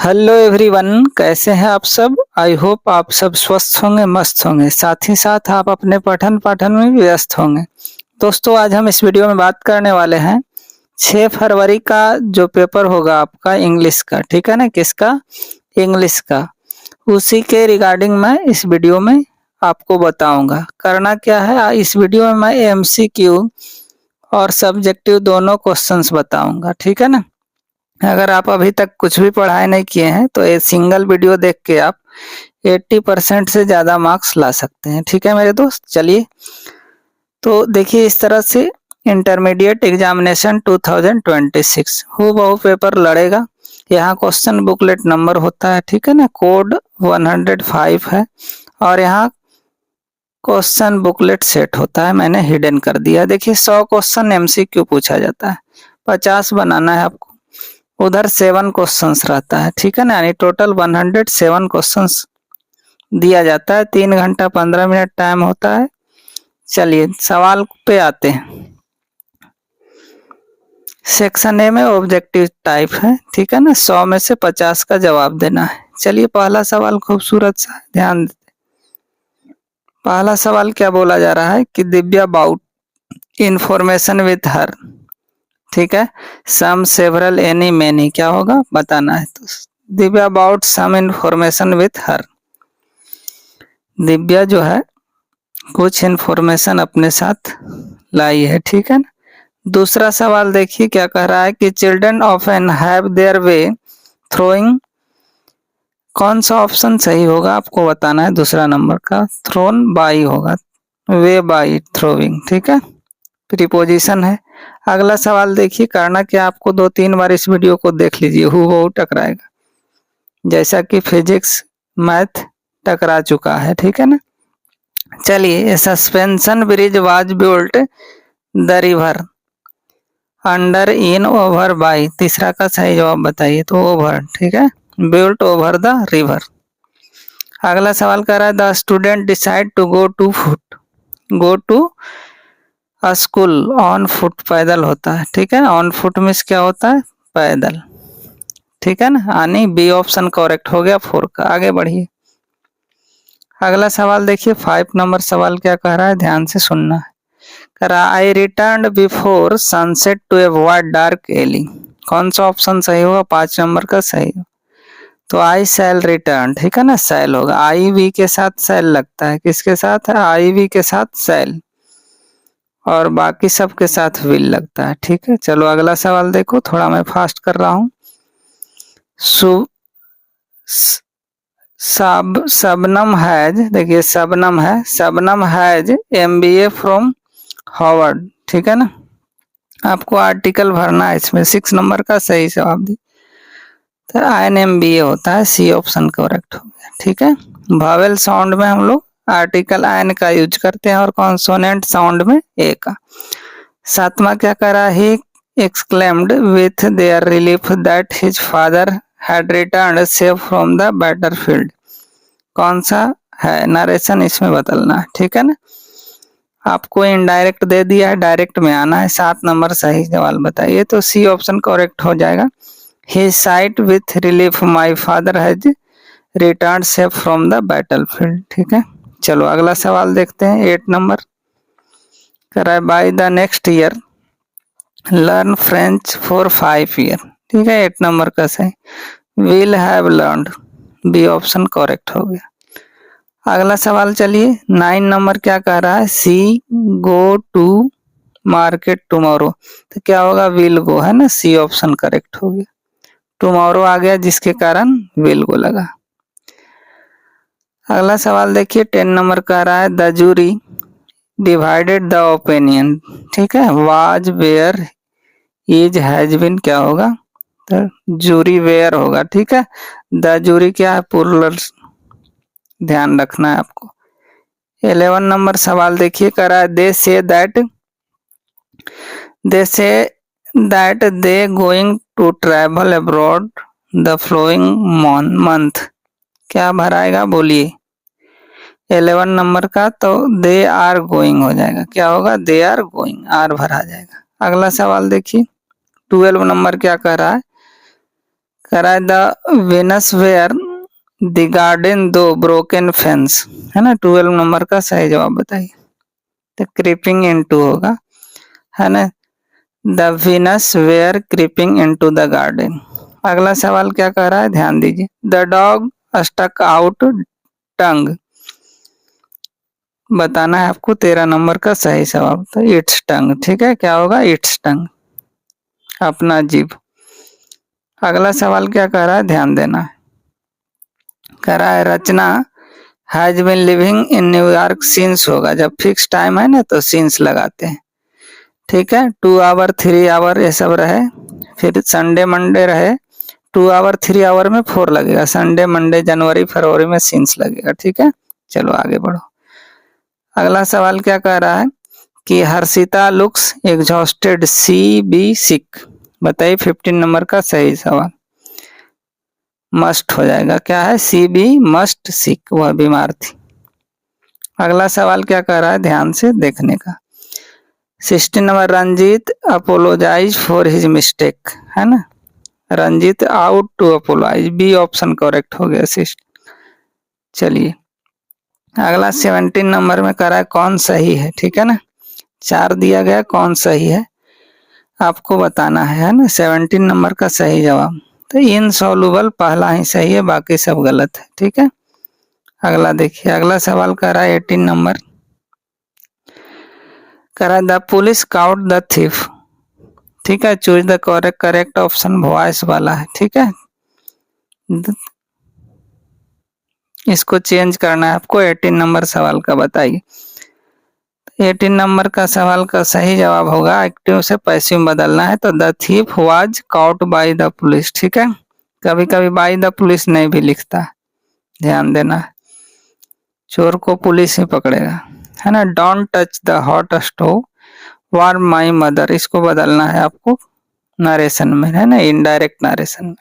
Hello everyone, कैसे हैं आप सब। आई होप आप सब स्वस्थ होंगे, मस्त होंगे, साथ ही साथ आप अपने पठन पाठन में भी व्यस्त होंगे। दोस्तों, आज हम इस वीडियो में बात करने वाले हैं 6 फरवरी का जो पेपर होगा आपका इंग्लिश का, ठीक है ना। किसका? इंग्लिश का। उसी के रिगार्डिंग मैं इस वीडियो में आपको बताऊंगा। करना क्या है, इस वीडियो में मैं एमसीक्यू और सब्जेक्टिव दोनों क्वेश्चंस बताऊंगा, ठीक है ना। अगर आप अभी तक कुछ भी पढ़ाई नहीं किए हैं तो ये सिंगल वीडियो देख के आप 80% से ज़्यादा मार्क्स ला सकते हैं, ठीक है मेरे दोस्त। चलिए, तो देखिए, इस तरह से इंटरमीडिएट एग्जामिनेशन 2026 हूबहू पेपर लड़ेगा। यहाँ क्वेश्चन बुकलेट नंबर होता है, ठीक है ना। कोड 105 है और यहाँ क्वेश्चन बुकलेट सेट होता है। मैंने हिडन कर दिया। देखिए, 100 क्वेश्चन एमसीक्यू पूछा जाता है, 50 बनाना है आपको। उधर 7 क्वेश्चंस रहता है, ठीक है ना। यानी टोटल 107 क्वेश्चंस दिया जाता है। 3 घंटा 15 मिनट टाइम होता है। चलिए, सवाल पे आते हैं। सेक्शन ए में ऑब्जेक्टिव टाइप है, ठीक है ना। 100 में से 50 का जवाब देना है। चलिए, पहला सवाल खूबसूरत सा है, ध्यान देते। पहला सवाल क्या बोला जा रहा है कि दिव्या अबाउट इंफॉर्मेशन विथ हर, ठीक है। सम, सेवरल, एनी, मेनी क्या होगा बताना है। तो Divya about some information with her, Divya जो है कुछ इंफॉर्मेशन अपने साथ लाई है, ठीक है ना। दूसरा सवाल देखिए क्या कह रहा है कि children often have their way throwing. कौन सा ऑप्शन सही होगा आपको बताना है। दूसरा नंबर का थ्रोन बाई होगा, वे बाई थ्रोइंग, ठीक है। प्रीपोजिशन है। अगला सवाल देखिए, करना क्या आपको 2-3 बार इस वीडियो को देख लीजिए, हूबहू टकराएगा, जैसा कि फिजिक्स मैथ टकरा चुका है, ठीक है ना। चलिए, suspension bridge was built the river under in over by, तीसरा का सही जवाब बताइए। तो ओवर, ठीक है, बिल्ट ओवर द रिवर। अगला सवाल कर रहा है the student decide to go to school on foot, पैदल होता है, ठीक है। ऑन फुट मीन्स क्या होता है, पैदल, ठीक है ना। यानी बी ऑप्शन करेक्ट हो गया 4 का। आगे बढ़िए। अगला सवाल देखिए, 5 नंबर सवाल क्या कह रहा है, ध्यान से सुनना है। कह रहा I return before sunset to avoid dark alley. कौन सा ऑप्शन सही होगा, 5 नंबर का सही हो। तो आई शैल रिटर्न, ठीक है ना, शैल होगा। आई वी के साथ शैल लगता है, किसके साथ है, आई वी के साथ शैल, और बाकी सब के साथ विल लगता है, ठीक है। चलो अगला सवाल देखो, थोड़ा मैं फास्ट कर रहा हूँ। शबनम हैज, देखिए शबनम है, Shabnam has MBA from Harvard, ठीक है ना। आपको आर्टिकल भरना है इसमें, 6 नंबर का सही जवाब दी। तो INMBA होता है, सी ऑप्शन करेक्ट हो गया, ठीक है। वावेल साउंड में हम लोग आर्टिकल आयन का यूज करते हैं और कॉन्सोनेंट साउंड में ए का। 7वां क्या कह रहा है, exclaimed with their relief that his father had returned safe from the battlefield। कौन सा है, नरेशन इसमें बदलना है, ठीक है ना। आपको इनडायरेक्ट दे दिया है, डायरेक्ट में आना है। 7 नंबर सही जवाब बताइए। तो सी ऑप्शन करेक्ट हो जाएगा। He sighed with relief my father has return safe from the battlefield, ठीक है। चलो अगला सवाल देखते हैं, 8 नंबर कह रहा है by the next year learn French for 5 year, ठीक है। 8 नंबर का सही, will have learned, B option correct हो गया। अगला सवाल चलिए, 9 नंबर क्या कह रहा है, सी गो टू मार्केट टुमारो। तो क्या होगा, विल गो, है ना, सी ऑप्शन करेक्ट हो गया। टुमारो आ गया जिसके कारण विल गो लगा। अगला सवाल देखिए, 10 नंबर कह रहा है the jury divided the opinion, ठीक है। Was, were, is, has been क्या होगा, तो जूरी वेयर होगा, ठीक है। द जूरी क्या है, प्लूरल, ध्यान रखना है आपको। 11 नंबर सवाल देखिए, कह रहा है they say they going to travel abroad the following month, क्या भराएगा बोलिए। 11 नंबर का तो दे आर गोइंग हो जाएगा, क्या होगा, दे आर गोइंग, आर भरा जाएगा। अगला सवाल देखिए, 12 नंबर क्या कह रहा है, करा the vines were the garden through broken fence, है ना। 12 नंबर का सही जवाब बताइए। तो क्रीपिंग इनटू होगा, है ना। The vines were creeping into the garden. अगला सवाल क्या कह रहा है, ध्यान दीजिए। The dog stuck out tongue, बताना है आपको 13 नंबर का सही जवाब। तो इट्स टंग, ठीक है, क्या होगा, इट्स टंग, अपना जीभ। अगला सवाल क्या कह रहा है, ध्यान देना है। कह रहा है Rachna has been living in New York since होगा, जब फिक्स टाइम है ना तो सिंस लगाते हैं, ठीक है। 2 आवर 3 आवर ये सब रहे, फिर संडे मंडे रहे, 2 आवर 3 आवर में 4 लगेगा, संडे मंडे जनवरी फरवरी में सिंस लगेगा, ठीक है। चलो आगे बढ़ो। अगला सवाल क्या कह रहा है कि Harshita looks exhausted she be sick, बताइए 15 नंबर का सही सवाल। मस्ट हो जाएगा, क्या है, सी बी मस्ट सिक, वह बीमार थी। अगला सवाल क्या कह रहा है, ध्यान से देखने का। 16 number, Ranjit apologise for his mistake, है ना। Ranjit ought to apologise, B option correct हो गया 16। चलिए अगला 17 नंबर में कह रहा है कौन सही है, ठीक है ना। 4 दिया गया, कौन सही है आपको बताना है ना। 17 नंबर का सही जवाब तो इनसॉल्युबल पहला ही सही है, बाकी सब गलत है, ठीक है। अगला देखिए, अगला सवाल कर रहा है 18 नंबर, कर रहा है the police cout the thief, ठीक है। Choose the correct option voice वाला है, ठीक है। इसको चेंज करना है आपको, 18 नंबर सवाल का बताइए। 18 नंबर का सवाल का सही जवाब होगा, एक्टिव से पैसिव में बदलना है, तो the thief was cout by the police, ठीक है। कभी कभी बाय द पुलिस नहीं भी लिखता है, ध्यान देना है। चोर को पुलिस ही पकड़ेगा, है ना। Don't touch the hot stove warm my mother, इसको बदलना है आपको नरेशन में, है ना, इनडायरेक्ट नरेशन में।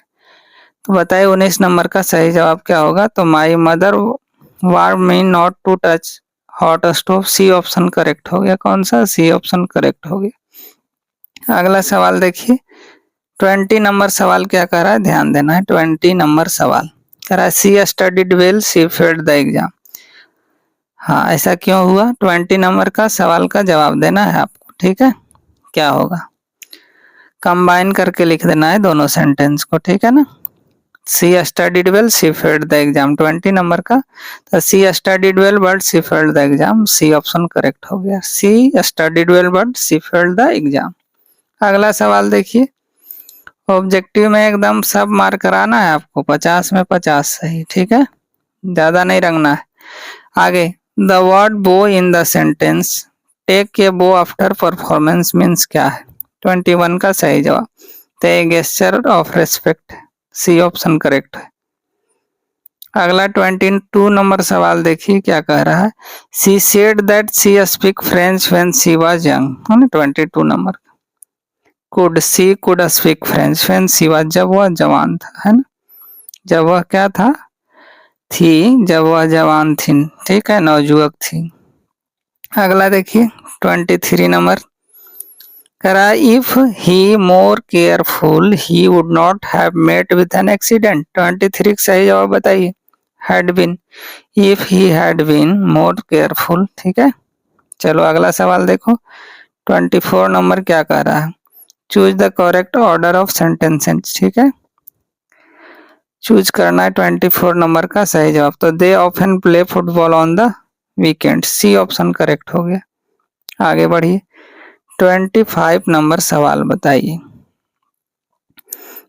तो बताइए 19 नंबर का सही जवाब क्या होगा, तो my mother warned me not to touch hot stove, C option correct हो गया, कौन सा, सी ऑप्शन करेक्ट हो गया। अगला सवाल देखिए 20 नंबर सवाल क्या कर रहा है, ध्यान देना है। 20 नंबर सवाल कह रहा है she studied well she failed the exam, हाँ ऐसा क्यों हुआ, 20 नंबर का सवाल का जवाब देना है आपको, ठीक है। क्या होगा, कंबाइन करके लिख देना है दोनों सेंटेंस को, ठीक है ना। She studied well she failed the exam, 20 number का, तो she studied well but she failed the exam, C option correct हो गया, she studied well but she failed the exam. अगला सवाल देखिए, ऑब्जेक्टिव में एकदम सब मार्क कराना है आपको, 50 में 50 सही, ठीक है, ज्यादा नहीं रंगना है। आगे the word bow in the sentence take a bow after performance means क्या है, 21 का सही जवाब, तो a gesture of respect, C option correct है। अगला 22 नंबर सवाल देखिए क्या कह रहा है, she said that she speak French when she was young, है ना, 22 number. Could she could speak French when she was, जब वह जवान था, है ना, जब वह क्या था, थी, जब वह जवान थी, ठीक है, नवजुवक थी। अगला देखिए 23 नंबर करा, if he more careful he would not have met with an accident, 23 सही जवाब बताइए, had been, if he had been more careful, ठीक है। चलो अगला सवाल देखो 24 नंबर क्या कह रहा है, choose the correct order of sentences, ठीक है। चूज करना है 24 नंबर का सही जवाब, तो they often play football on the weekend, C option correct हो गया। आगे बढ़िए 25 नंबर सवाल बताइए,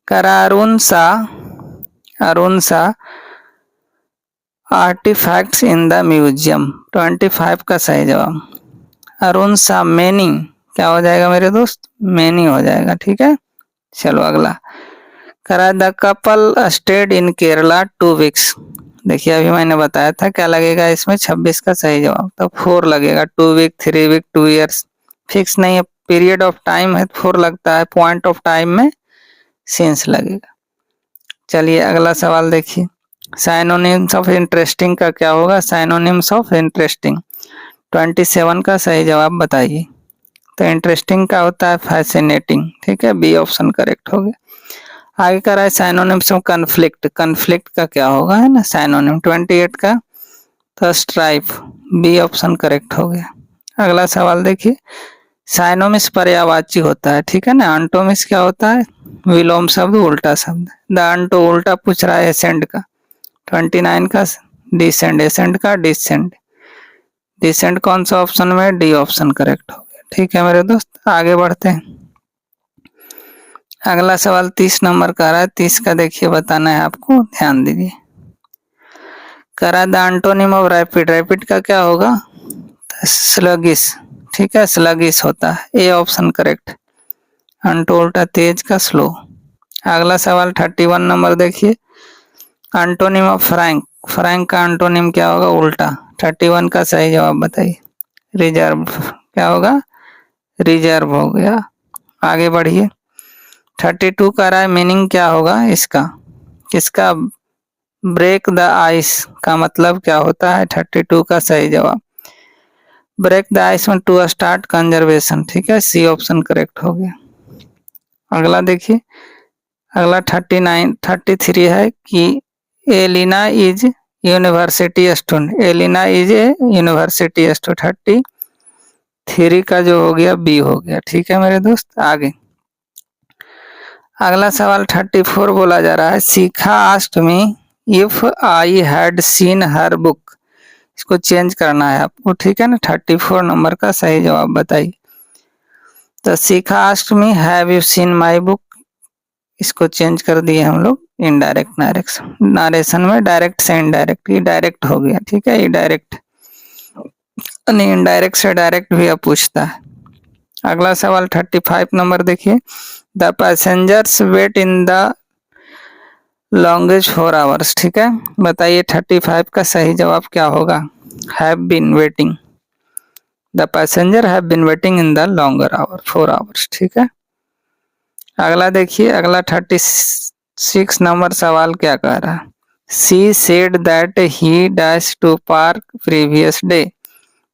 करा अरुण सा आर्टिफैक्ट्स इन द म्यूजियम, 25 का सही जवाब, अरुण सा मेनी, क्या हो जाएगा मेरे दोस्त, मेनी हो जाएगा, ठीक है। चलो अगला करा, the couple stayed in Kerala 2 weeks, देखिए अभी मैंने बताया था क्या लगेगा इसमें, 26 का सही जवाब, तो 4 लगेगा, 2 वीक 3 वीक 2 ईयर्स, फिक्स नहीं है, पीरियड ऑफ टाइम है 4 लगता है, पॉइंट ऑफ टाइम में सिंस लगेगा। चलिए अगला सवाल देखिए, साइनोनिम्स ऑफ इंटरेस्टिंग का क्या होगा, साइनोनिम्स ऑफ इंटरेस्टिंग, 27 का सही जवाब बताइए, तो इंटरेस्टिंग का होता है फैसिनेटिंग, ठीक है, बी ऑप्शन करेक्ट हो गया। आगे कह रहा है साइनोनिम्स ऑफ कन्फ्लिक्ट, कन्फ्लिक्ट का क्या होगा है ना साइनोनिम। 28 का तो स्ट्राइफ, बी ऑप्शन करेक्ट हो गया। अगला सवाल देखिए, साइनोमिस पर्यायवाची होता है, ठीक है ना। अंटोमिस क्या होता है, विलोम शब्द, उल्टा शब्द। द अंटो उल्टा पूछ रहा है एसेंड का। 29 का डिसेंड, एसेंड का डिसेंड। डिसेंड कौन सा ऑप्शन में, डी ऑप्शन करेक्ट हो गया। ठीक है मेरे दोस्त, आगे बढ़ते हैं। अगला सवाल 30 नंबर का रहा है। 30 का देखिए बताना है आपको, ध्यान दीजिए। करा the antonym of rapid, rapid का क्या होगा, स्लगिश, ठीक है, स्लगिश होता है, ए ऑप्शन करेक्ट। अंटो उल्टा तेज का स्लो। अगला सवाल 31 नंबर देखिए, एंटोनिम ऑफ फ्रैंक, फ्रैंक का एंटोनिम क्या होगा, उल्टा। 31 का सही जवाब बताइए, रिजर्व, क्या होगा, रिजर्व हो गया। आगे बढ़िए। 32 का रहा है, मीनिंग क्या होगा इसका, किसका, ब्रेक द आइस का मतलब क्या होता है। 32 का सही जवाब, ब्रेक द आइस में टू स्टार्ट कंजर्वेशन, ठीक है, सी ऑप्शन करेक्ट हो गया। अगला देखिए, अगला 33 है कि Elina is university student, Elina is a university student. 33 का जो हो गया बी हो गया। ठीक है मेरे दोस्त, आगे अगला सवाल 34 बोला जा रहा है, Shikha asked me if I had seen her book, इसको चेंज करना है आपको, ठीक है ना। 34 नंबर का सही जवाब बताइए। तो Shikha asked me have you seen my book, इसको चेंज कर दिए हम लोग, इनडायरेक्ट नारेशन में डायरेक्ट से इनडायरेक्ट, ये डायरेक्ट हो गया, ठीक है, ये डायरेक्ट नहीं, इनडायरेक्ट से डायरेक्ट भी अब पूछता है। अगला सवाल 35 नंबर देखिए, the passengers wait in the lounge 4 hours, ठीक है, बताइए 35 का सही जवाब क्या होगा, have been waiting, the passenger have been waiting in the longer hour 4 hours, ठीक है। अगला देखिए, अगला 36 नंबर सवाल क्या कह रहा है, she said that he dash to park previous day.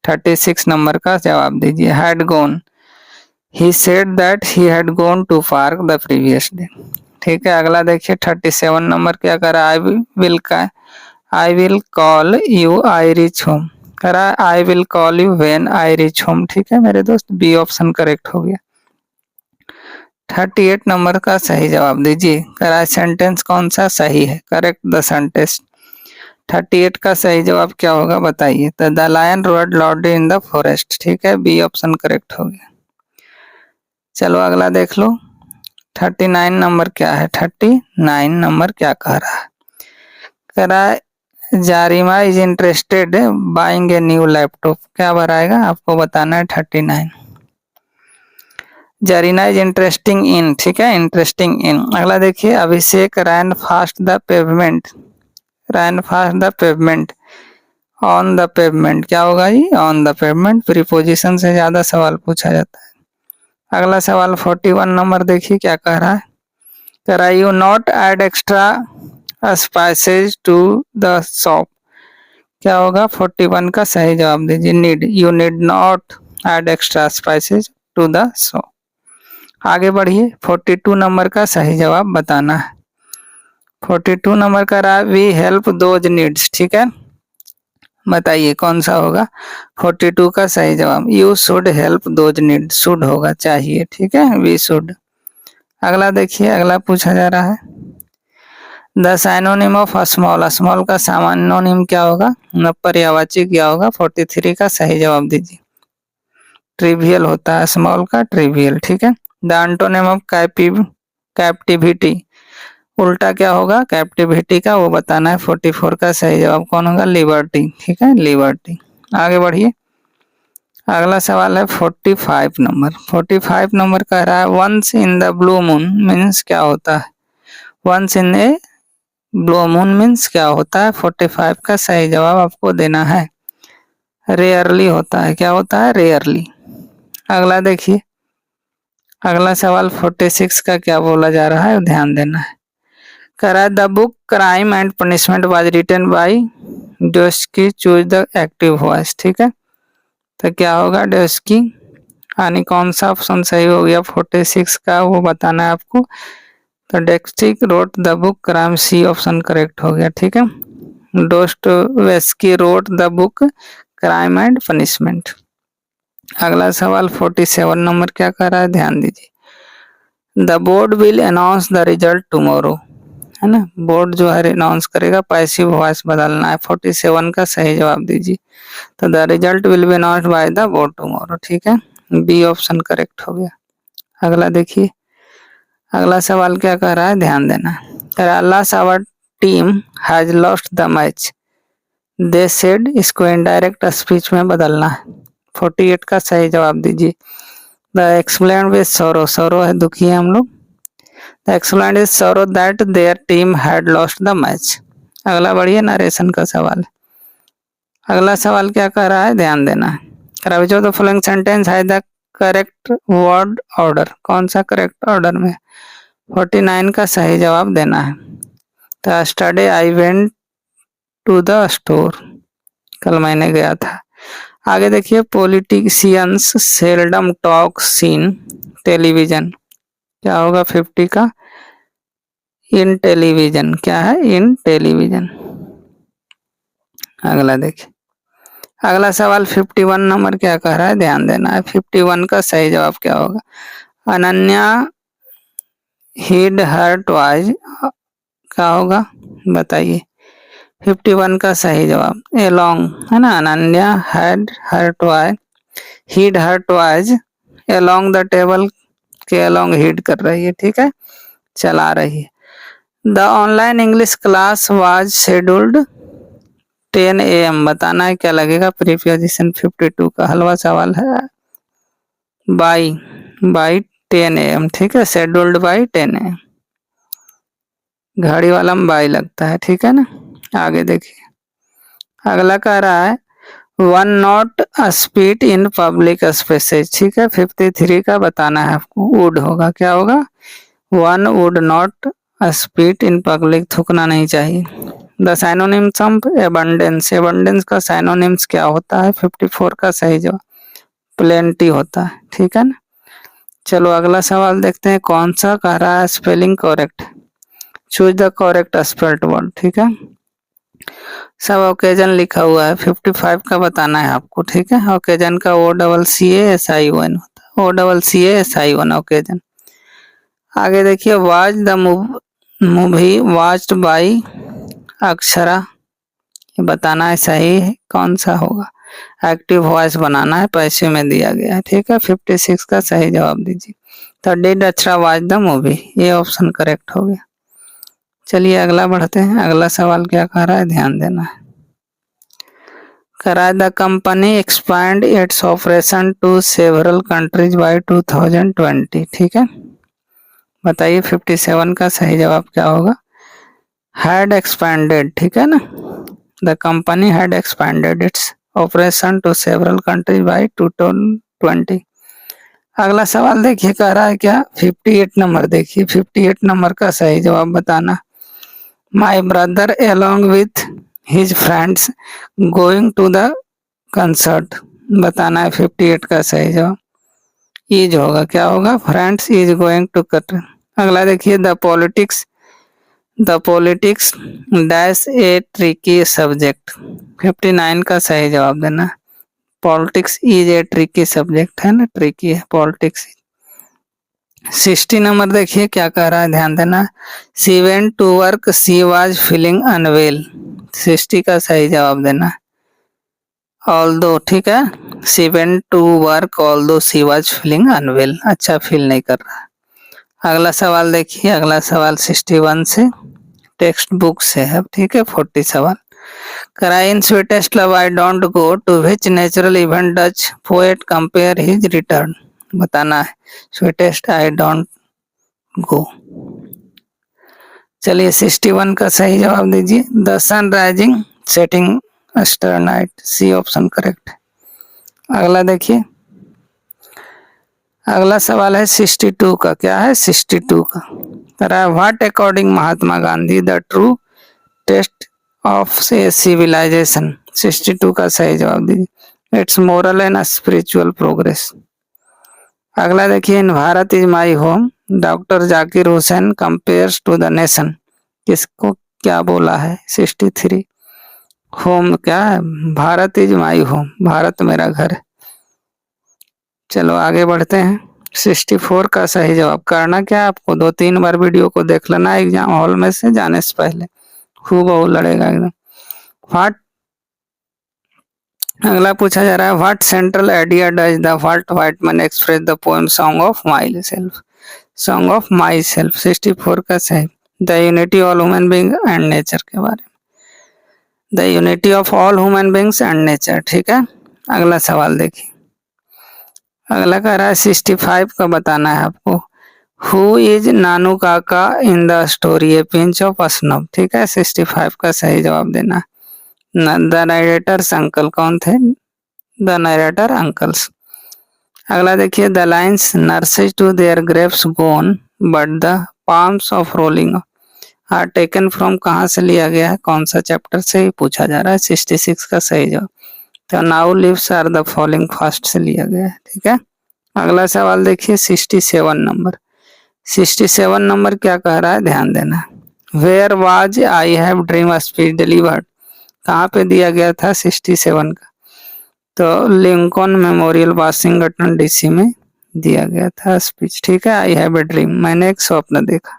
36 number का जवाब दीजिए, had gone, he said that he had gone to park the previous day, ठीक है। अगला देखिए 37 नंबर क्या कर रहा है, I will call you I reach home, कर रहा है I will call you when I reach home, ठीक है मेरे दोस्त, बी ऑप्शन करेक्ट हो गया। 38 नंबर का सही जवाब दीजिए, कर रहा है सेंटेंस कौन सा सही है, करेक्ट द सेंटेंस। 38 का सही जवाब क्या होगा बताइए, तो the lion roared loudly in the forest, ठीक है, बी ऑप्शन करेक्ट हो गया। चलो अगला देख लो, 39 नंबर क्या है, 39 नंबर क्या कह रहा है, कह रहा है Zarima is interested buying a new laptop, क्या भराएगा आपको बताना है 39। जारीना इज इंटरेस्टिंग इन, ठीक है, इंटरेस्टिंग इन। अगला देखिए, Abhishek ran fast the pavement, ran fast the pavement, on the pavement, क्या होगा जी, ऑन द पेवमेंट, प्रीपोजिशन से ज्यादा सवाल पूछा जाता है। अगला सवाल 41 नंबर देखिए क्या कह रहा है, कह रहा है you not add extra spices to the soup, क्या होगा 41 का सही जवाब दीजिए, need, you need not add extra spices to the soup. आगे बढ़िए, 42 नंबर का सही जवाब बताना है। 42 नंबर का रहा वी हेल्प दोज नीड्स, ठीक है, बताइए कौन सा होगा 42 का सही जवाब, you should help those need, should होगा, चाहिए, ठीक है, वी शुड। अगला देखिए, अगला पूछा जा रहा है, the synonym of small, small का सामान्योनिम क्या होगा, पर्यायवाची क्या होगा, 43 का सही जवाब दीजिए, ट्रिवियल होता है स्मॉल का, ट्रिवियल, ठीक है। द एंटोनिम ऑफ कैप्टिविटी, उल्टा क्या होगा कैप्टिविटी का, वो बताना है। 44 का सही जवाब कौन होगा, लिबर्टी, ठीक है, लिबर्टी। आगे बढ़िए, अगला सवाल है 45 नंबर। 45 नंबर कह रहा है once in the blue moon means क्या होता है, once in a blue moon means क्या होता है। 45 का सही जवाब आपको देना है, रेयरली होता है, क्या होता है, रेयरली। अगला देखिए, अगला सवाल 46 का क्या बोला जा रहा है, ध्यान देना है। कह रहा है the book Crime and Punishment was written by Dostoevsky, choose the active voice, ठीक है, तो क्या होगा डोस्की, यानी कौन सा ऑप्शन सही हो गया 46 का वो बताना है आपको। तो Dostoevsky wrote the book Crime, C option correct हो गया, ठीक है। Dostoevsky wrote the book Crime and Punishment. अगला सवाल 47 नंबर क्या कर रहा है, ध्यान दीजिए। The board will announce the result tomorrow, है ना, बोर्ड जो है अनाउंस करेगा, पैसिव वॉइस बदलना है। 47 का सही जवाब दीजिए। तो the result will be announced by the board tomorrow, ठीक है, बी ऑप्शन करेक्ट हो गया। अगला देखिए, अगला सवाल क्या कर रहा है, ध्यान देना। Alas our team has lost the match, they said, इसको इनडायरेक्ट स्पीच में बदलना है। 48 का सही जवाब दीजिए। They exclaimed with sorrow, sorrow है दुखी है हम लोग, they exclaimed is sorrow that their team had lost the match. अगला बढ़िया नरेशन का सवाल। अगला सवाल क्या कर रहा है, ध्यान देना है। Which of the following sentence है द करेक्ट वर्ड ऑर्डर, कौन सा करेक्ट ऑर्डर में। 49 का सही जवाब देना है। तो yesterday I went to the store, कल मैंने गया था। आगे देखिए, politicians seldom talk seen television, क्या होगा 50 का, इन टेलीविजन, क्या है, इन टेलीविजन। अगला देखिए, अगला सवाल 51 नंबर क्या कह रहा है, ध्यान देना है। 51 का सही जवाब क्या होगा। अनन्या हिड हर ट्वाइज, क्या होगा बताइए। 51 का सही जवाब एलोंग, है ना, Ananya had her toys, hid her toys along the table, के एलोंग हिड कर रही है, ठीक है, चला रही है। The online English class was scheduled 10 AM, बताना है क्या लगेगा प्रीपोजिशन। 52 का हलवा सवाल है, बाई 10 AM, ठीक है, शेड्यूल्ड बाई 10 AM, घड़ी वाला में बाई लगता है, ठीक है ना। आगे देखिए, अगला कह रहा है one not speed in public spaces, ठीक है। 53 का बताना है आपको, वुड होगा, क्या होगा, one would not speed in public, थूकना नहीं चाहिए। The synonyms of abundance, abundance का साइनोनिम्स क्या होता है। 54 का सही जवाब प्लेंटी होता है, ठीक है ना। चलो अगला सवाल देखते हैं, कौन सा कह रहा है spelling correct, choose the correct spelled word, ठीक है। सब ओकेजन लिखा हुआ है, 55 का बताना है आपको, ठीक है। ओकेजन का OCCASION होता है, OCCASION ओकेजन। आगे देखिए, watch the movie watched by Akshara, ये बताना है सही है कौन सा होगा। एक्टिव वॉइस बनाना है, पैसे में दिया गया है, ठीक है। 56 का सही जवाब दीजिए। तो did Akshara watch the movie, ये ऑप्शन करेक्ट हो गया। चलिए अगला बढ़ते हैं, अगला सवाल क्या कह रहा है, ध्यान देना है। कह the company expand its operation to several countries by 2020, ठीक है, बताइए 57 का सही जवाब क्या होगा। हैड एक्सपैंडेड, ठीक है ना, the company had expanded its operation to several countries by 2020। अगला सवाल देखिए, कह रहा है क्या 58 नंबर, देखिए 58 नंबर का सही जवाब बताना। My brother along with his friends going to the concert, बताना है 58 का सही जवाब इज होगा, क्या होगा, friends is going to cut. अगला देखिए, the politics dash a tricky subject, 59 का सही जवाब देना। Politics is a tricky subject, है ना, ट्रिकी है पॉलिटिक्स। 60 नंबर देखिए क्या कह रहा है, ध्यान देना। She went to work she was feeling unwell, 60 का सही जवाब देना। ऑल्दो, ठीक है, she went to work although she was feeling unwell, अच्छा फील नहीं कर रहा। अगला सवाल देखिए, अगला सवाल 61 से टेक्स्ट बुक से है, ठीक है। 40 सवाल कराए in sweetest love I don't go to which natural event does the poet compare his return, बताना है स्वीटेस्ट आई डोंट गो। चलिए 61 का सही जवाब दीजिए। The sun rising setting star night, C option correct. अगला देखिए, अगला सवाल है 62 का, क्या है 62 का, तरह what according Mahatma Gandhi the true test of a civilisation, 62 का सही जवाब दीजिए। It's moral and spiritual progress. अगला देखिए, in Bharat is my home doctor Zakir Hussain compares to the nation, किसको क्या बोला है? 63। होम क्या है? Bharat is my home, Bharat मेरा घर है। चलो आगे बढ़ते हैं। 64 का सही जवाब करना क्या है आपको? 2-3 बार वीडियो को देख लेना एग्जाम हॉल में से जाने से पहले, खूब लड़ेगा एकदम। व्हाट, अगला पूछा जा रहा है, what central idea does the Walt Whitman express the poem song of myself? Song of myself 64 का सही, the unity all human being and nature के बारे में, the unity of all human beings and nature. ठीक है, अगला सवाल देखिए। अगला कह रहा है 65 का बताना है आपको। हु इज नानू काका in the story A pinch of snuff? ठीक है, 65 का सही जवाब देना है। द नरेटर्स अंकल कौन थे? The narrator uncles. अगला देखिए, the lines nurses to their grapes bone but the palms of rolling are taken from, कहाँ से लिया गया है? कौन सा चैप्टर से ही पूछा जा रहा है? 66 का सही जवाब, तो now leaves are the falling fast से लिया गया है। ठीक है, अगला सवाल देखिए 67 नंबर। 67 नंबर क्या कह रहा है? ध्यान देना। Where was I have dream speech delivered, कहाँ पे दिया गया था 67 का? तो लिंकन मेमोरियल वाशिंगटन डीसी में दिया गया था स्पीच। ठीक है, आई हैव ए ड्रीम, मैंने एक स्वप्न देखा।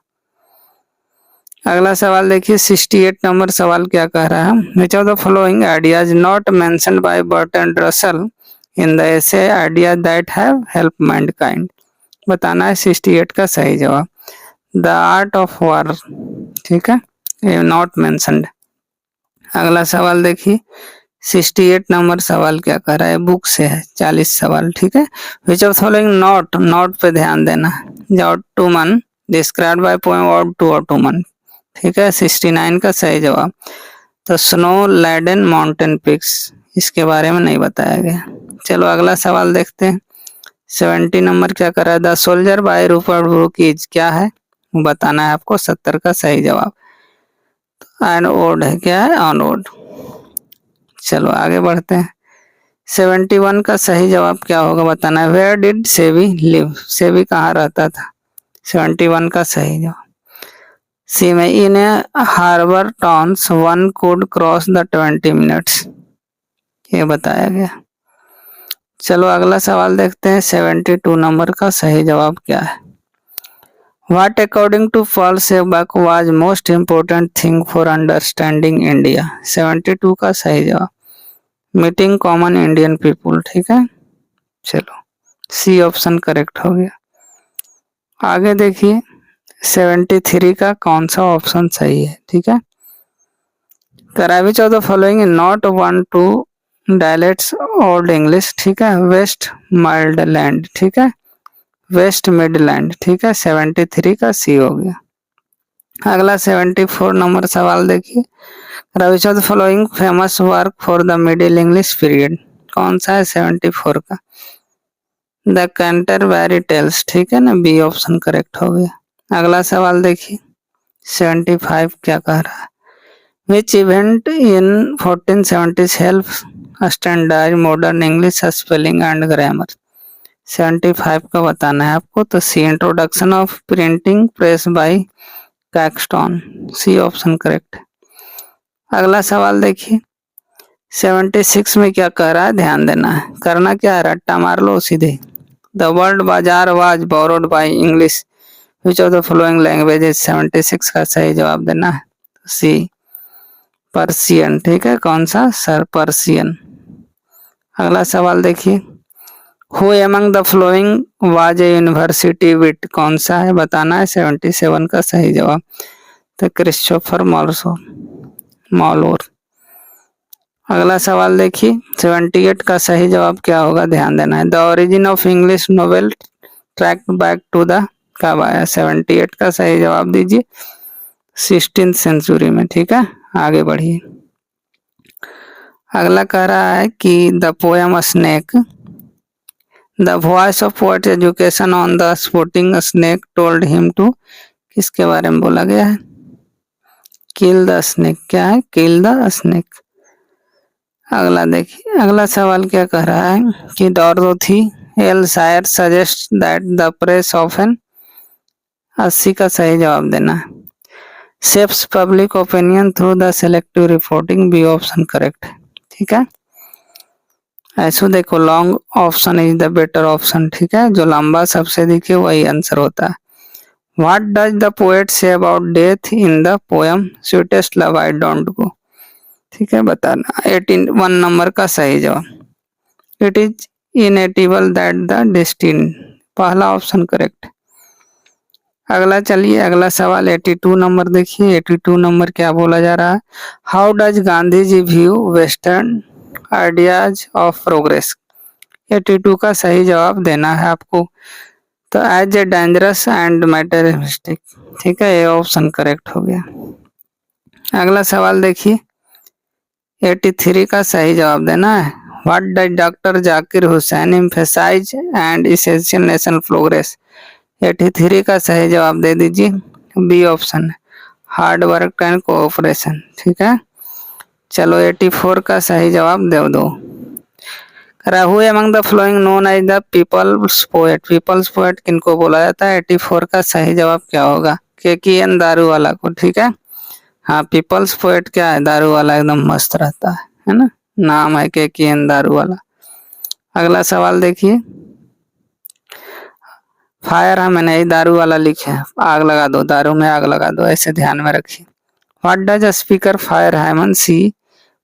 अगला सवाल देखिए 68 नंबर सवाल क्या कह रहा है? Which of the following ideas not mentioned by Bertrand Russell in the essay idea that have help mankind? बताना है 68 का सही जवाब, द आर्ट ऑफ वार। ठीक है, ये नॉट मेंशन्ड। अगला सवाल देखिए 68 नंबर सवाल क्या कह रहा है? बुक से है, 40 सवाल। ठीक है, which of following not, not पे ध्यान देना। Autumn described by poem of to autumn. ठीक है, 69 का सही जवाब, तो स्नो लैडन माउंटेन पिक्स, इसके बारे में नहीं बताया गया। चलो अगला सवाल देखते हैं। 70 नंबर क्या कर रहा है? The soldier by Rupert Brooke is, क्या है बताना है आपको? 70 का सही जवाब, एन ओड है, क्या है? On ode. चलो आगे बढ़ते हैं। 71 का सही जवाब क्या होगा बताना है? वेयर डिड सेवी लिव, सेवी कहाँ रहता था? 71 का सही जवाब, सी में। In harbour towns one could cross the 20 minutes, ये बताया गया। चलो अगला सवाल देखते हैं। 72 नंबर का सही जवाब क्या है? What according to Paul Sehbach was most important thing for understanding India? 72 का सही जवाब, मीटिंग कॉमन इंडियन पीपुल। ठीक है, चलो सी ऑप्शन करेक्ट हो गया। आगे देखिए 73 का कौन सा ऑप्शन सही है? ठीक है, which of the following not one two dialects old English? ठीक है, वेस्ट माइल्डलैंड। ठीक है, वेस्ट मिडलैंड। ठीक है, 73 का सी हो गया। अगला 74 नंबर सवाल देखिए, which of the following famous work for the middle English period? कौन सा है 74 का? The Canterbury Tales. ठीक है ना, बी ऑप्शन करेक्ट हो गया। अगला सवाल देखिए 75 क्या कह रहा है? Which event in 1470 help standard modern English spelling and grammar? 75 का बताना है आपको, तो C introduction of printing press by Caxton, C option correct. अगला सवाल देखिए 76 में क्या कह रहा है? ध्यान देना है, करना क्या है? रट्टा मार लो सीधे। द वर्ल्ड बाजार was borrowed by English, which of the following languages? 76 का सही जवाब देना है, सी पर्सियन। ठीक है, कौन सा? Sir Persian. अगला सवाल देखिए, who among the following was a university wit? कौन सा है बताना है? 77 का सही जवाब, तो क्रिस्टोफर मॉलोर। अगला सवाल देखिए 78 का सही जवाब क्या होगा? ध्यान देना है। The origin of English novel track back to the, कब आया? 78 का सही जवाब दीजिए 16th सेंचुरी में। ठीक है, आगे बढ़िए। अगला कह रहा है कि the poem snake, the voice of poet education on the sporting snake told him to, किसके बारे में बोला गया है? Kill the snake. क्या है? Kill the snake. अगला देखिए, अगला सवाल क्या कह रहा है कि Dorothy L Sayers suggest that the press often, 80 का सही जवाब देना है। Shapes public opinion through the selective reporting, B option correct है, ठीक है। ऐसे देखो long option is the better option, ठीक है, जो लंबा सबसे दिखे वही आंसर होता है। What does the poet say about death in the poem sweetest love I don't go, ठीक है, बताना। 81 नंबर का सही जवाब। It is inevitable that the destiny, पहला ऑप्शन करेक्ट। अगला चलिए अगला सवाल 82 नंबर देखिए। 82 नंबर क्या बोला जा रहा है, how does Gandhi ji view western ideas of progress, 82 का सही जवाब देना है आपको। तो as a dangerous and materialistic, ठीक है, ये ऑप्शन करेक्ट हो गया। अगला सवाल देखिए 83 का सही जवाब देना है। What does doctor Zakir Hussain emphasize and essential national progress, 83 का सही जवाब दे दीजिए, B option, hard work and cooperation, ठीक है। चलो 84 का सही जवाब दे दो। Who among the following known as the people's poet, people's poet किनको बोला जाता है। 84 का सही जवाब क्या होगा, केकेएन दारू वाला को, ठीक है। हाँ पीपल्स पोएट क्या है, दारू वाला एकदम मस्त रहता है ना, नाम है केकेएन दारू वाला। अगला सवाल देखिए, फायर है, मैंने यही दारू वाला लिखे है, आग लगा दो, दारू में आग लगा दो, ऐसे ध्यान में रखिए। व्हाट डज स्पीकर फायर हेमन see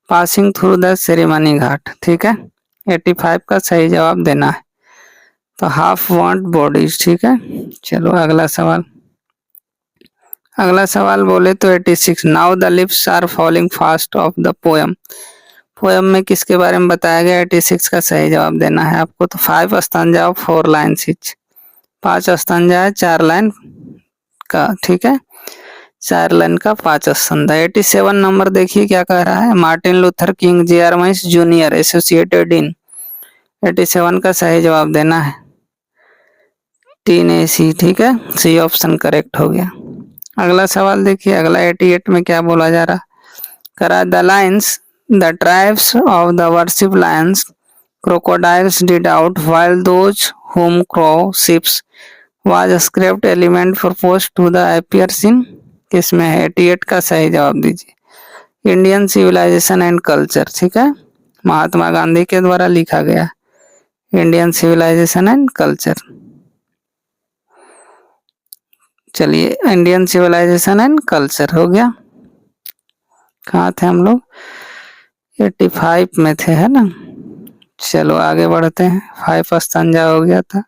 passing through the ceremony ghat, ठीक है, 85 का सही जवाब देना है। तो हाफ वांट बॉडीज, ठीक है। चलो अगला सवाल, अगला सवाल बोले तो 86, now the lips are falling fast of the poem, poem में किसके बारे में बताया गया, 86 का सही जवाब देना है आपको। तो 5 stanza of 4 lines etch, 5 stanza है 4 लाइन का, ठीक है, 4 लाइन का 5 स्टैंजा। 87 नंबर देखिए क्या कह रहा है, मार्टिन लूथर किंग जे.आर. माइस जूनियर एसोसिएटेड इन, 87 का सही जवाब देना है, 3AC, ठीक है, सी ऑप्शन करेक्ट हो गया। अगला सवाल देखिए, अगला 88 में क्या बोला जा रहा, करा the lines the tribes of the worship Lions crocodiles did out while those whom crow ships was scraped element proposed to the appears in, किसमें है, 88 का सही जवाब दीजिए, इंडियन सिविलाइजेशन एंड कल्चर, ठीक है, महात्मा गांधी के द्वारा लिखा गया, इंडियन सिविलाइजेशन एंड कल्चर। चलिए इंडियन सिविलाइजेशन एंड कल्चर हो गया। कहाँ थे हम लोग, 85 में थे, है ना। चलो आगे बढ़ते हैं, 5 स्टैंजा हो गया था,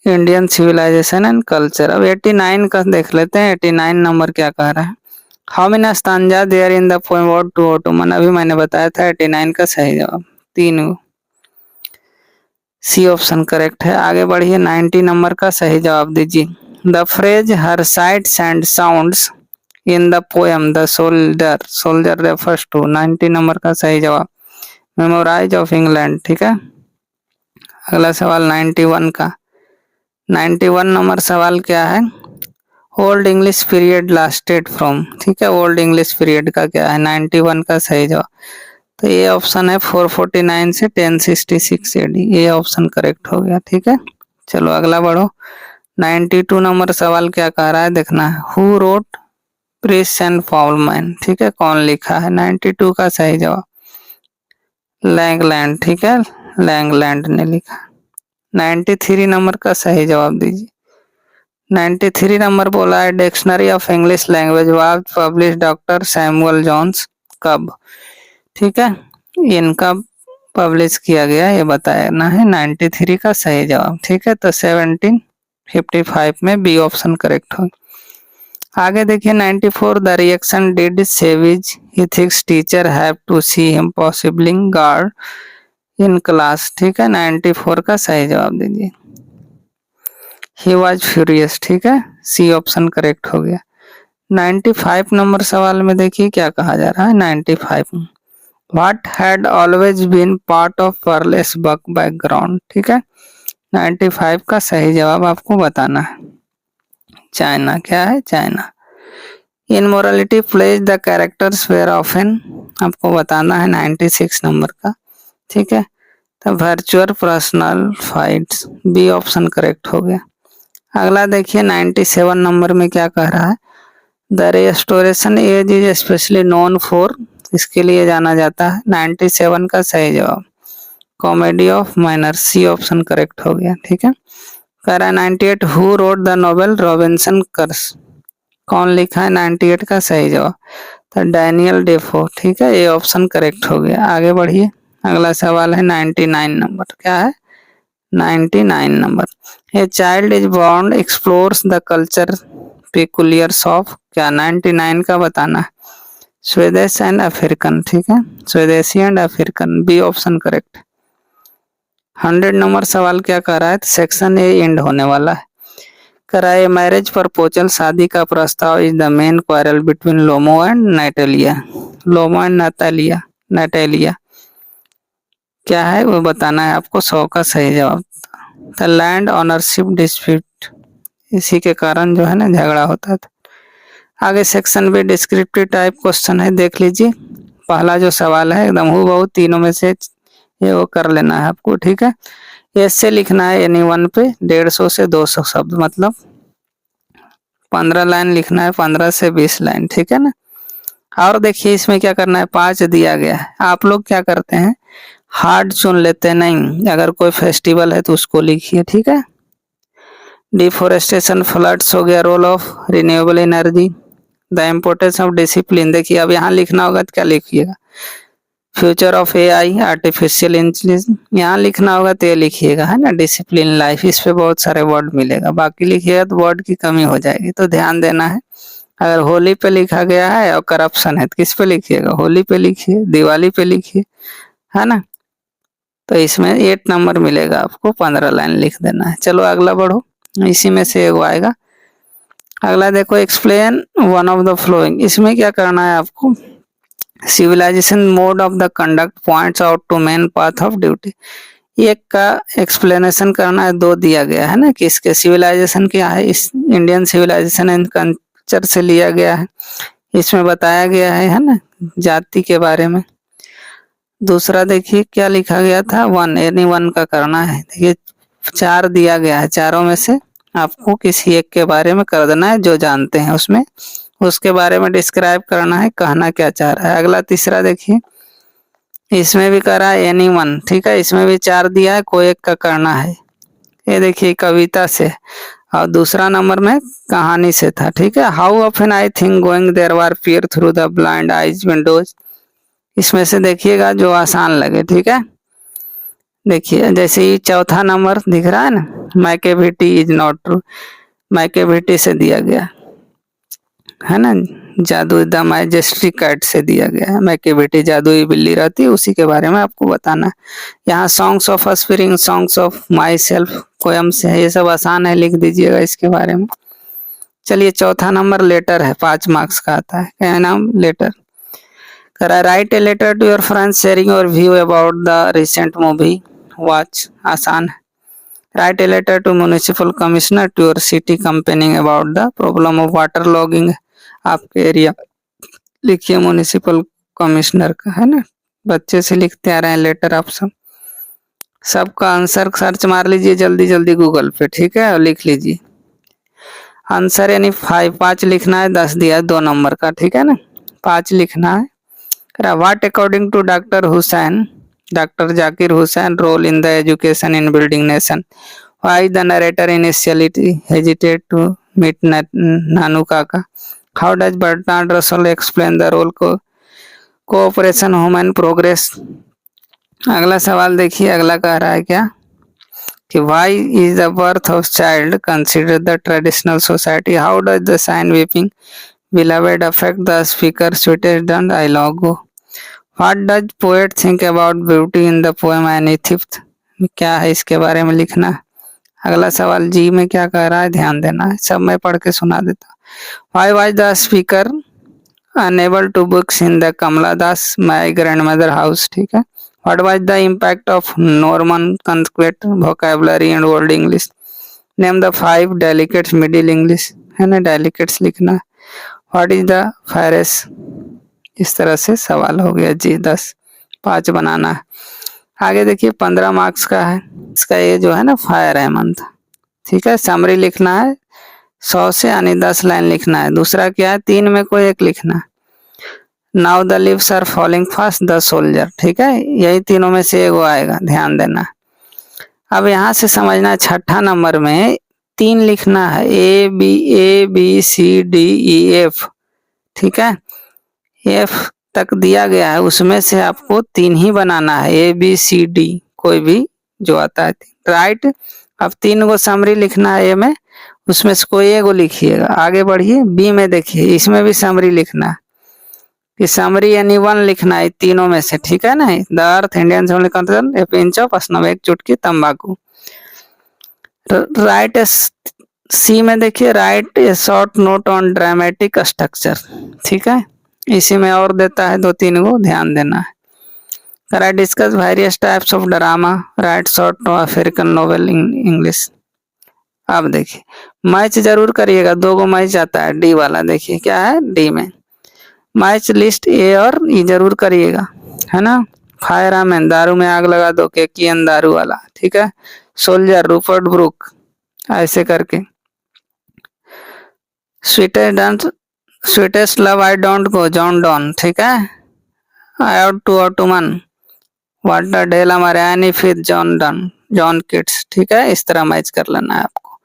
इंडियन सिविलाइजेशन एंड कल्चर। अब 89 का देख लेते हैं, 89 नंबर क्या कह रहा है, how many stanza there in the poem word to autumn, अभी मैंने बताया था 89 का सही जवाब 3, सी ऑप्शन करेक्ट है। आगे बढ़िए 90 नंबर का सही जवाब दीजिए, the phrase her sights and sounds in the poem the soldier, soldier refers to, 90 नंबर का सही जवाब मेमोराइज ऑफ इंग्लैंड, ठीक है। अगला सवाल 91 का, 91 नंबर सवाल क्या है, old English period lasted from, ठीक है, ओल्ड इंग्लिश पीरियड का क्या है, 91 का सही जवाब। तो ये ऑप्शन है 449 से 1066 AD, ये ऑप्शन करेक्ट हो गया, ठीक है। चलो अगला बढ़ो, 92 नंबर सवाल क्या कह रहा है देखना है, who wrote Prince and foul man, ठीक है, कौन लिखा है, 92 का सही जवाब लैंगलैंड, ठीक है, लैंगलैंड ने लिखा। 93 नंबर का सही जवाब दीजिए, 93 नंबर बोला है dictionary of English language was publish doctor Samuel Johns, कब, ठीक है, इनका पब्लिश किया गया ये बताना है, 93 का सही जवाब, ठीक है। तो 1755 में बी ऑप्शन करेक्ट हो। आगे देखिए 94, the reaction did savage ethics teacher have to see him पॉसिबलिंग गार्ड इन क्लास, ठीक है, 94 का सही जवाब दीजिए, ही वॉज फ्यूरियस, ठीक है, सी ऑप्शन करेक्ट हो गया। 95 नंबर सवाल में देखिए क्या कहा जा रहा है, 95 में what had always been part of Pearl S Buck background, ठीक है, 95 का सही जवाब आपको बताना है, चाइना, क्या है, China. In morality plays the characters were often, आपको बताना है 96 नंबर का, ठीक है। Virtual personal fights, B option correct हो गया। अगला देखिए 97 नंबर में क्या कह रहा है, the restoration age is especially known for, इसके लिए जाना जाता है। 97 का सही जवाब comedy of manners, C option correct हो गया। ठीक है, कह रहा है 98 who wrote the novel Robinson Crusoe, कौन लिखा है 98 का सही जवाब, तो डैनियल डेफो। ठीक है, ये ऑप्शन करेक्ट हो गया। आगे बढ़िए, अगला सवाल है 99 नंबर, क्या है 99 number, a child is born explores the culture peculiarities of, क्या 99 का बताना है, स्वीडिश एंड अफ्रीकन। ठीक है, swadeshi and African, B option correct. 100 नंबर सवाल क्या कर रहा है, सेक्शन ए एंड होने वाला है। कराए मैरिज प्रपोजल, शादी का प्रस्ताव is the main quarrel between Lomov and Natalia, Lomov and Natalia, Natalia क्या है वो बताना है आपको, 100 का सही जवाब। द लैंड ऑनरशिप डिस्प्यूट, इसी के कारण जो है ना झगड़ा होता था। आगे section B descriptive type question है, देख लीजिए। पहला जो सवाल है एकदम हूबहू तीनों में से ये वो कर लेना है आपको। ठीक है, ऐसे लिखना है एनी वन पे 150 से 200 शब्द, मतलब 15 लाइन लिखना है, 15 से 20 लाइन। ठीक है ना। और देखिए इसमें क्या करना है, 5 दिया गया है। आप लोग क्या करते हैं, हार्ड चुन लेते हैं, नहीं अगर कोई फेस्टिवल है तो उसको लिखिए। ठीक है, डिफोरेस्टेशन, फ्लड्स हो गया, role of renewable energy, the importance of discipline. देखिए अब यहाँ लिखना होगा तो क्या लिखिएगा, future of AI, artificial intelligence, यहाँ लिखना होगा तो ये लिखिएगा, है ना, डिसिप्लिन लाइफ, इस पे बहुत सारे वर्ड मिलेगा। बाकी लिखिएगा तो वर्ड की कमी हो जाएगी, तो ध्यान देना है। अगर होली पे लिखा गया है और करप्शन है तो किस पे लिखिएगा, होली पे लिखिए, दिवाली पे लिखिए, है ना। तो इसमें 8 नंबर मिलेगा आपको, 15 लाइन लिख देना है। चलो अगला बढ़ो, इसी में से एक आएगा। अगला देखो, explain one of the following, इसमें क्या करना है आपको, civilization mode of the conduct points out to men path of duty, एक का एक्सप्लेनेशन करना है। 2 दिया गया है ना, किसके, सिविलाइजेशन क्या है, इस इंडियन सिविलाइजेशन एंड कल्चर से लिया गया है, इसमें बताया गया है ना, जाति के बारे में। दूसरा देखिए क्या लिखा गया था, 1 एनी 1 का करना है। देखिए 4 दिया गया है, चारों में से आपको किसी एक के बारे में कर देना है, जो जानते हैं उसमें, उसके बारे में डिस्क्राइब करना है, कहना क्या चाह रहा है। अगला तीसरा देखिए, इसमें भी करा है एनी 1। ठीक है, इसमें भी 4 दिया है, कोई एक का करना है। ये देखिए कविता से, और दूसरा नंबर में कहानी से था। ठीक है, how often I think going there were peer through the blind eyes windows, इसमें से देखिएगा जो आसान लगे। ठीक है, देखिए जैसे ही चौथा नंबर दिख रहा है ना, Macavity is not true, Macavity से दिया गया है ना, जादू द मैजेस्टिक कैट से दिया गया है, मैकेविटी जादुई बिल्ली रहती है, उसी के बारे में आपको बताना है। यहाँ songs of aspiring, songs of myself poem से है, ये सब आसान है, लिख दीजिएगा इसके बारे में। चलिए चौथा नंबर लेटर है, 5 मार्क्स का आता है, क्या नाम, लेटर। करा write a letter to your friends sharing your view about the recent movie watch, आसान है। Write a letter to municipal commissioner to your city complaining about the problem of water logging आपके area, लिखिए municipal commissioner का, है ना, बच्चे से लिखते आ रहे हैं लेटर आप सब। सबका आंसर सर्च मार लीजिए जल्दी जल्दी गूगल पे। ठीक है, और लिख लीजिए आंसर, यानी 5 लिखना है, 10 दिया है 2 नंबर का। ठीक है ना, 5 लिखना है। What according to doctor Hussain, doctor Zakir Hussain role in the education in building nation, why the narrator initially hesitate to meet Nanu Kaka, how does Bertrand Russell explain the role को कोऑपरेशन ह्यूमन प्रोग्रेस। अगला सवाल देखिए, अगला कह रहा है क्या कि why is the birth of child consider the traditional society, how does the sign weeping beloved affect the speaker sweetest and dialogue, what does poet think about beauty in the poem Any Thief, क्या है इसके बारे में लिखना है। अगला सवाल जी में क्या कह रहा है, ध्यान देना है, सब मैं पढ़ के सुना देता। Why was the speaker unable to books in the Kamala Das my grandmother house, ठीक है। What was the impact of Norman conquest vocabulary and old English, name the 5 delicates middle English, है ना, delicates लिखना है। What is the फायरस, इस तरह से सवाल हो गया जी 10, 5 बनाना है। आगे देखिए 15 मार्क्स का है, इसका ये जो है ना फायर है मंथ, ठीक है। समरी लिखना है 100 से यानी 10 लाइन लिखना है। दूसरा क्या है, 3 में कोई एक लिखना है। Now the leaves are falling fast the soldier, ठीक है, यही तीनों में से एगो आएगा, ध्यान देना। अब यहाँ से समझना है छठा नंबर में 3 लिखना है, A B C D E F, ठीक है। एफ तक दिया गया है, उसमें से आपको 3 ही बनाना है, ए बी सी डी कोई भी जो आता है, राइट। अब 3 को समरी लिखना है ए में, उसमें से कोई एगो लिखिएगा। आगे बढ़िए बी में देखिए, इसमें भी समरी लिखना है, कि समरी यानी 1 लिखना है तीनों में से, ठीक है ना। The earth Indian only consider a pinch of snow, एक चुटकी तंबाकू। राइट सी में देखिए, right A short note on dramatic structure, ठीक है, इसी में और देता है 2-3 को, ध्यान देना है। Right discuss various types of drama, right short African novel in English. अब देखिए मैच जरूर करिएगा, 2 गो मैच आता है, डी वाला देखिए क्या है, डी में मैच लिस्ट ए और ई जरूर करिएगा, है ना। फायर आमैन, दारू में आग लगा दो, केकियन दारू वाला, ठीक है। सोल्जर, रूपर्ट ब्रुक, ऐसे करके। Sweetest love I don't go, John Donne, ठीक है। आई आउट टू ऑटोमन, वाटर डेला मरियानी, फिर जॉन डन, जॉन किट्स, ठीक है। इस तरह मैच कर लेना है आपको,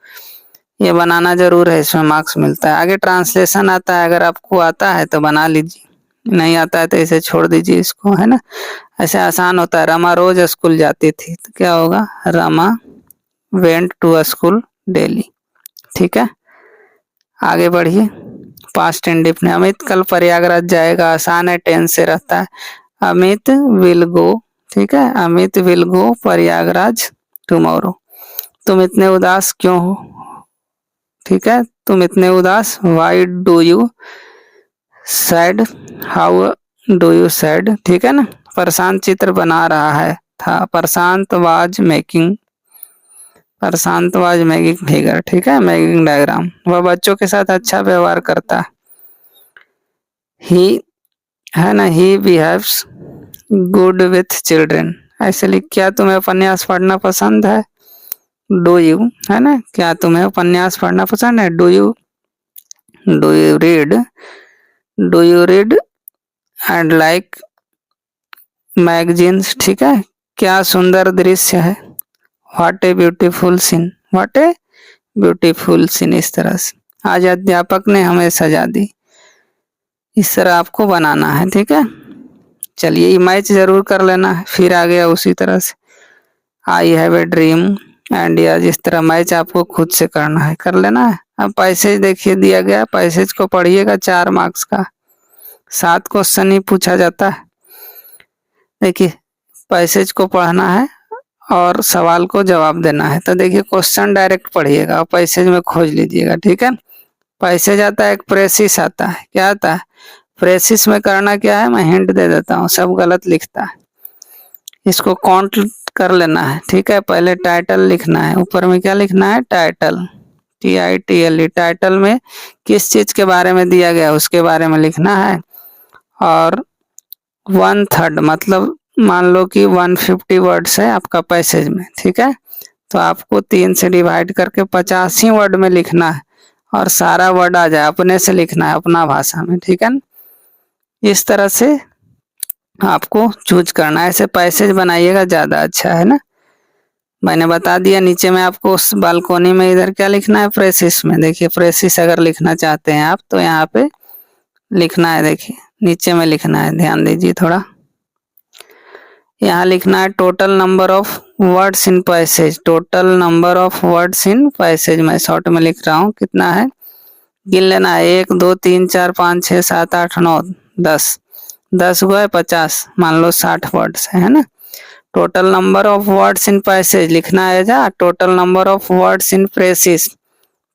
ये बनाना जरूर है, इसमें मार्क्स मिलता है। आगे ट्रांसलेशन आता है, अगर आपको आता है तो बना लीजिए, नहीं आता है तो इसे छोड़ दीजिए इसको, है ना। ऐसे आसान होता है। रमा रोज स्कूल जाती थी, तो क्या होगा, Rama went to school daily, ठीक है। आगे बढ़िए पास्ट इंडिफिनिट, अमित कल प्रयागराज जाएगा, आसान है, टेंस से रहता है। अमित विल गो, ठीक है, Amit will go Prayagraj tomorrow. तुम इतने उदास क्यों हो, ठीक है, तुम इतने उदास, why do you sad, how do you sad, ठीक है ना। प्रशांत चित्र बना रहा है था, Prashant was making, Prashant was making figure, ठीक है, मेकिंग डायग्राम। वह बच्चों के साथ अच्छा व्यवहार करता, ही है ना, he behaves good with children, ऐसे लिख। क्या तुम्हें उपन्यास पढ़ना पसंद है, डू यू, है ना, क्या तुम्हें उपन्यास पढ़ना पसंद है, do you read, do you read and like magazines, ठीक है। क्या सुंदर दृश्य है, what a beautiful scene, what a beautiful scene, इस तरह से। आज अध्यापक ने हमें सजा दी, इस तरह आपको बनाना है, ठीक है। चलिए मैच जरूर कर लेना है, फिर आ गया उसी तरह से, I have a dream and yes, इस तरह मैच आपको खुद से करना है, कर लेना है। अब पैसेज देखिए दिया गया, पैसेज को पढ़िएगा, 4 मार्क्स का 7 क्वेश्चन ही पूछा जाता है। देखिए पैसेज को पढ़ना है और सवाल को जवाब देना है, तो देखिए क्वेश्चन डायरेक्ट पढ़िएगा और पैसेज में खोज लीजिएगा, ठीक है। पैसेज आता है, एक प्रेसिस आता है, क्या आता है, प्रेसिस में करना क्या है, मैं हिंट दे देता हूँ, सब गलत लिखता है, इसको काउंट कर लेना है, ठीक है। पहले टाइटल लिखना है, ऊपर में क्या लिखना है, टाइटल, TITLE, टाइटल में किस चीज के बारे में दिया गया उसके बारे में लिखना है। और 1/3 मतलब मान लो कि 150 वर्ड्स है आपका पैसेज में, ठीक है, तो आपको 3 से डिवाइड करके 85 वर्ड में लिखना है, और सारा वर्ड आ जाए अपने से लिखना है अपना भाषा में, ठीक है। इस तरह से आपको चूज करना है, ऐसे पैसेज बनाइएगा, ज्यादा अच्छा है ना। मैंने बता दिया नीचे में आपको, उस बालकोनी में इधर क्या लिखना है, प्रेसिस में, देखिए प्रेसिस अगर लिखना चाहते हैं आप तो यहाँ पे लिखना है, देखिए नीचे में लिखना है, ध्यान दीजिए थोड़ा, यहाँ लिखना है total number of words in passage, total number of words in passage, मैं शॉर्ट में लिख रहा हूँ, कितना है, गिन लेना है, 1 2 3 4 5 6 7 8 9 10, 10 हुआ है 50, मान लो 60 वर्ड्स है ना। Total number of words in passage लिखना है, जा total number of words in precious,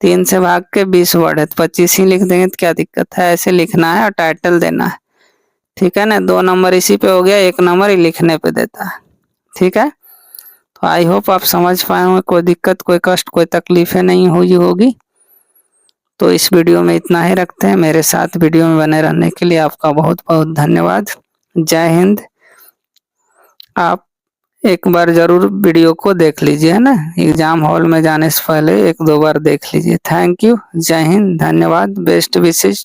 3 से भाग के 20 वर्ड है, तो 25 ही लिख देंगे, तो क्या दिक्कत है, ऐसे लिखना है और टाइटल देना है, ठीक है ना। 2 नंबर इसी पे हो गया, 1 नंबर ही लिखने पे देता है, ठीक है। तो आई होप आप समझ पाए होंगे, कोई दिक्कत, कोई कष्ट, कोई तकलीफें नहीं हुई होगी। तो इस वीडियो में इतना ही रखते हैं, मेरे साथ वीडियो में बने रहने के लिए आपका बहुत बहुत धन्यवाद। जय हिंद। आप एक बार ज़रूर वीडियो को देख लीजिए, है ना। एग्ज़ाम हॉल में जाने से पहले 1-2 बार देख लीजिए। थैंक यू, जय हिंद, धन्यवाद, बेस्ट विशेज़।